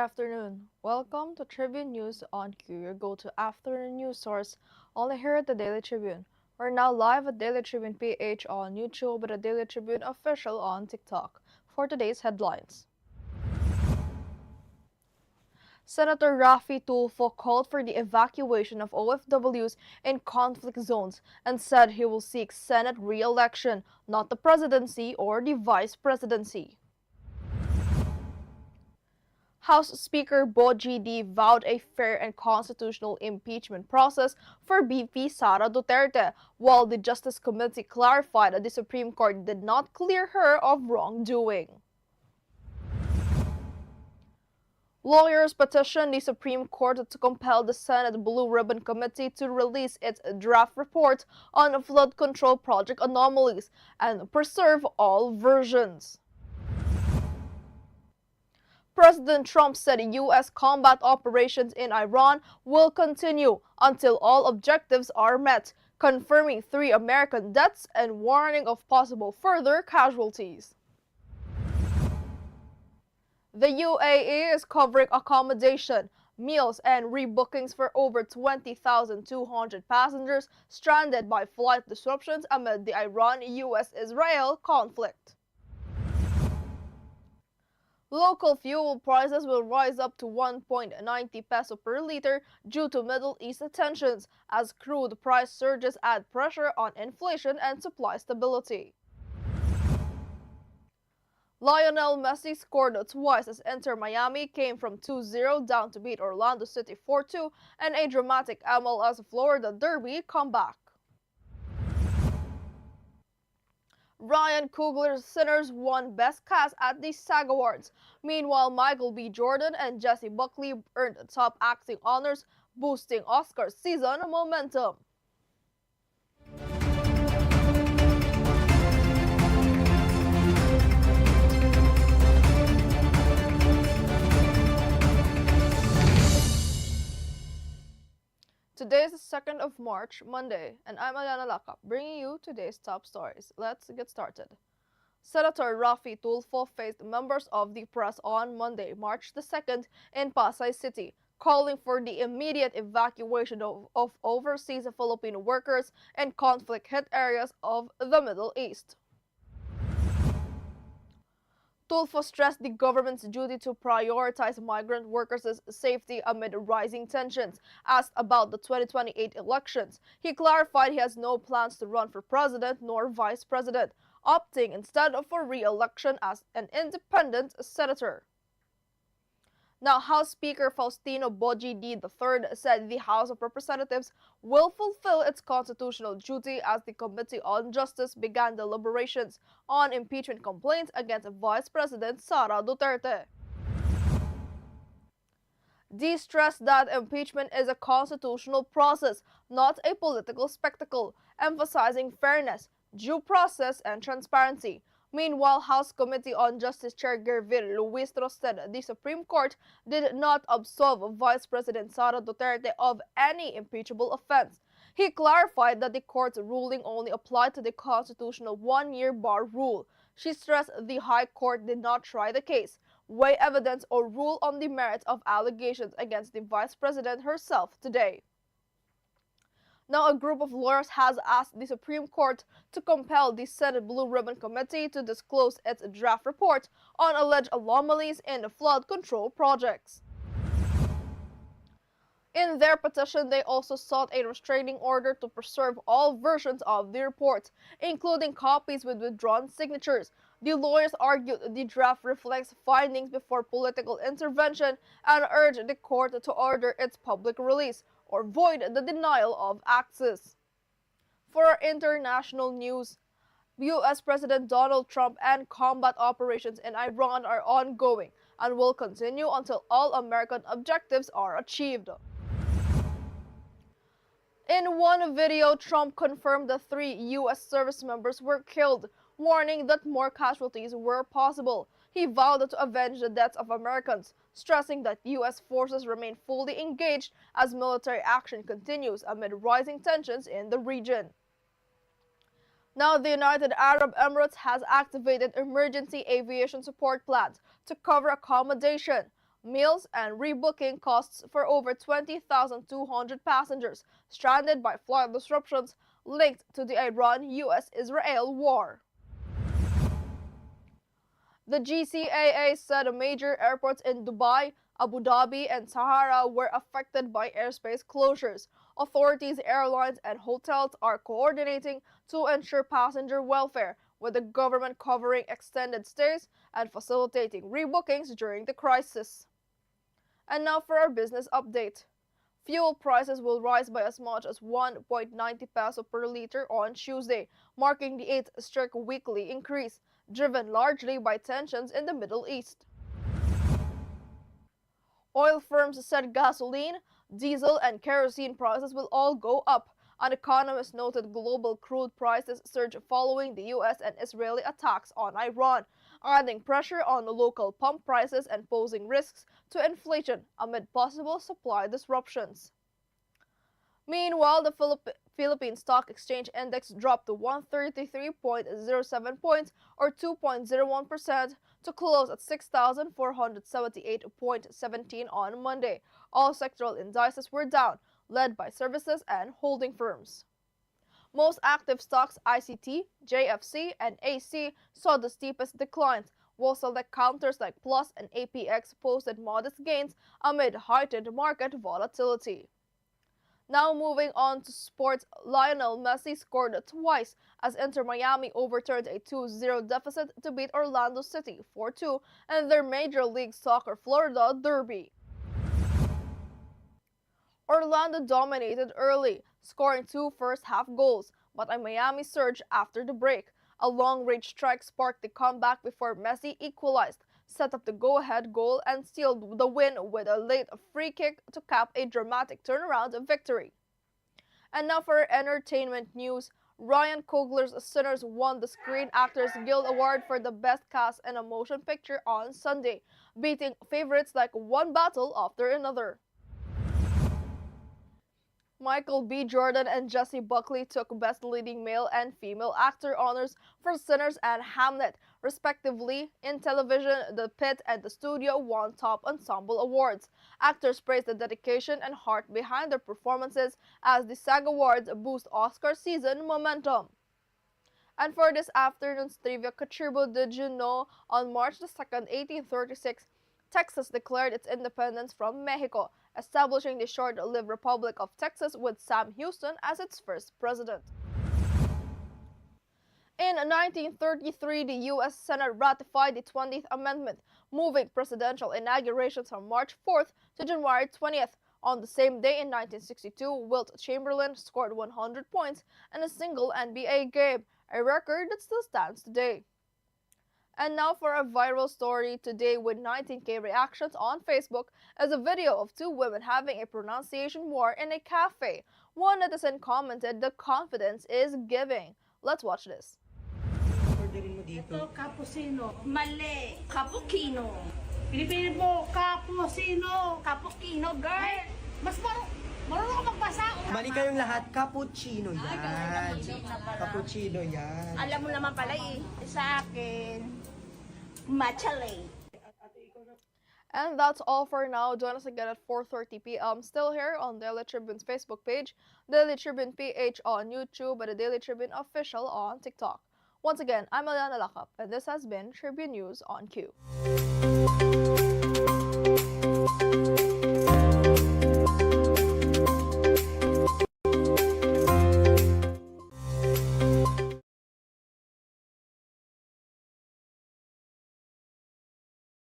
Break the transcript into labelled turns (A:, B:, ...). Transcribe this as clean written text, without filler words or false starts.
A: afternoon. Welcome to Tribune News on Q, your go-to afternoon news source, only here at the Daily Tribune. We're now live at Daily Tribune PH on YouTube and the Daily Tribune Official on TikTok. For today's headlines. Senator Raffy Tulfo called for the evacuation of OFWs in conflict zones and said he will seek Senate re-election, not the presidency or the vice presidency. House Speaker Boji D vowed a fair and constitutional impeachment process for VP Sara Duterte, while the Justice Committee clarified that the Supreme Court did not clear her of wrongdoing. Lawyers petitioned the Supreme Court to compel the Senate Blue Ribbon Committee to release its draft report on flood control project anomalies and preserve all versions. President Trump said U.S. combat operations in Iran will continue until all objectives are met, confirming 3 American deaths and warning of possible further casualties. The UAE is covering accommodation, meals, and rebookings for over 20,200 passengers stranded by flight disruptions amid the Iran-US-Israel conflict. Local fuel prices will rise up to 1.90 peso per liter due to Middle East tensions, as crude price surges add pressure on inflation and supply stability. Lionel Messi scored twice as Inter Miami came from 2-0 down to beat Orlando City 4-2 in a dramatic MLS Florida Derby comeback. Ryan Coogler's Sinners won Best Cast at the SAG Awards. Meanwhile, Michael B. Jordan and Jessie Buckley earned top acting honors, boosting Oscars season momentum. Today is the 2nd of March, Monday, and I'm Eliana Lacap, bringing you today's top stories. Let's get started. Senator Raffy Tulfo faced members of the press on Monday, March the 2nd, in Pasay City, calling for the immediate evacuation of overseas Filipino workers in conflict-hit areas of the Middle East. Tulfo stressed the government's duty to prioritize migrant workers' safety amid rising tensions. Asked about the 2028 elections, he clarified he has no plans to run for president nor vice president, opting instead for re-election as an independent senator. Now, House Speaker Faustino Boji D. III said the House of Representatives will fulfill its constitutional duty as the Committee on Justice began deliberations on impeachment complaints against Vice President Sara Duterte. D stressed that impeachment is a constitutional process, not a political spectacle, emphasizing fairness, due process, and transparency. Meanwhile, House Committee on Justice Chair Gervil Luistro said the Supreme Court did not absolve Vice President Sara Duterte of any impeachable offense. He clarified that the court's ruling only applied to the constitutional one-year bar rule. She stressed the High Court did not try the case, weigh evidence, or rule on the merits of allegations against the Vice President herself today. Now, a group of lawyers has asked the Supreme Court to compel the Senate Blue Ribbon Committee to disclose its draft report on alleged anomalies in the flood control projects. In their petition, they also sought a restraining order to preserve all versions of the report, including copies with withdrawn signatures. The lawyers argued the draft reflects findings before political intervention and urged the court to order its public release or void the denial of access. For our international news, U.S. President Donald Trump and combat operations in Iran are ongoing and will continue until all American objectives are achieved. In one video, Trump confirmed that 3 U.S. service members were killed, warning that more casualties were possible. He vowed to avenge the deaths of Americans, stressing that U.S. forces remain fully engaged as military action continues amid rising tensions in the region. Now, the United Arab Emirates has activated emergency aviation support plans to cover accommodation, meals, and rebooking costs for over 20,200 passengers stranded by flight disruptions linked to the Iran-US-Israel war. The GCAA said major airports in Dubai, Abu Dhabi, and Sahara were affected by airspace closures. Authorities, airlines, and hotels are coordinating to ensure passenger welfare, with the government covering extended stays and facilitating rebookings during the crisis. And now for our business update. Fuel prices will rise by as much as 1.90 peso per liter on Tuesday, marking the 8th straight weekly increase, driven largely by tensions in the Middle East. Oil firms said gasoline, diesel, and kerosene prices will all go up. An economist noted global crude prices surged following the US and Israeli attacks on Iran, adding pressure on the local pump prices and posing risks to inflation amid possible supply disruptions. Meanwhile, the Philippine Stock Exchange Index dropped to 133.07 points or 2.01% to close at 6,478.17 on Monday. All sectoral indices were down, led by services and holding firms. Most active stocks ICT, JFC, and AC saw the steepest declines, while select counters like Plus and APX posted modest gains amid heightened market volatility. Now moving on to sports, Lionel Messi scored twice as Inter Miami overturned a 2-0 deficit to beat Orlando City 4-2 in their Major League Soccer Florida Derby. Orlando dominated early, scoring 2 first-half goals, but a Miami surged after the break. A long-range strike sparked the comeback before Messi equalized, set up the go-ahead goal, and sealed the win with a late free kick to cap a dramatic turnaround victory. And now for entertainment news. Ryan Coogler's Sinners won the Screen Actors Guild Award for the Best Cast in a Motion Picture on Sunday, beating favorites like one battle after another. Michael B. Jordan and Jessie Buckley took Best Leading Male and Female Actor honors for Sinners and Hamlet, respectively. In television, The Pit and The Studio won Top Ensemble awards. Actors praised the dedication and heart behind their performances as the SAG Awards boost Oscar season momentum. And for this afternoon's trivia, Katribo, did you know on March 2nd, 1836, Texas declared its independence from Mexico, establishing the short-lived Republic of Texas with Sam Houston as its first president. In 1933, the U.S. Senate ratified the 20th Amendment, moving presidential inaugurations from March 4th to January 20th. On the same day in 1962, Wilt Chamberlain scored 100 points in a single NBA game, a record that still stands today. And now for a viral story today with 19K reactions on Facebook is a video of 2 women having a pronunciation war in a cafe. One netizen commented, "The confidence is giving." Let's watch this.
B: Ito, cappuccino. Mali. Cappuccino. Pilipino mo, cappuccino. Cappuccino, girl. Mas marunong ka magbasa.
C: Mali kayong lahat, cappuccino yan. Cappuccino yan.
B: Alam mo naman pala sa akin, matcha late.
A: And that's all for now. Join us again at 4:30 p.m. still here on Daily Tribune's Facebook page, Daily Tribune PH on YouTube, and the Daily Tribune Official on TikTok. Once again, I'm Eliana Lacap, and this has been Tribune News on Q.